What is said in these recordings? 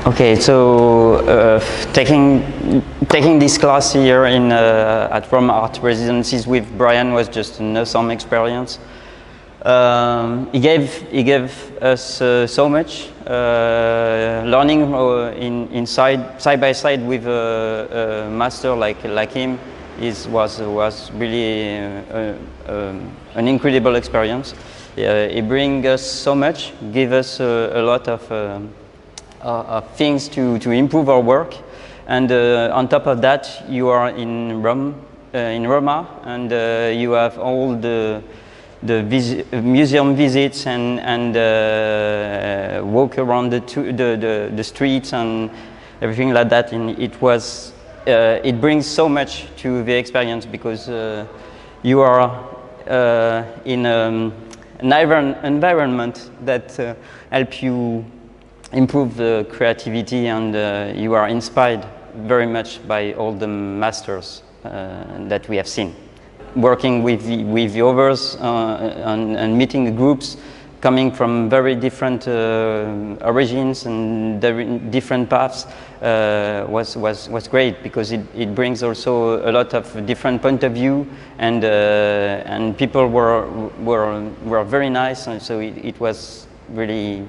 Okay, so taking this class here at Rome Art Residencies with Brian was just an awesome experience. He gave us so much. Learning side by side with a master like him was really an incredible experience. He brings us so much, give us a lot of things to improve our work, and on top of that, you are in Rome, in Roma, and you have all the museum visits and walk around the streets and everything like that. And it brings so much to the experience, because you are in an environment that helps you improve the creativity, and you are inspired very much by all the masters that we have seen. Working with the others and meeting groups coming from very different origins and different paths was great, because it brings also a lot of different point of view, and people were very nice, and so it was really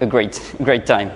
a great time.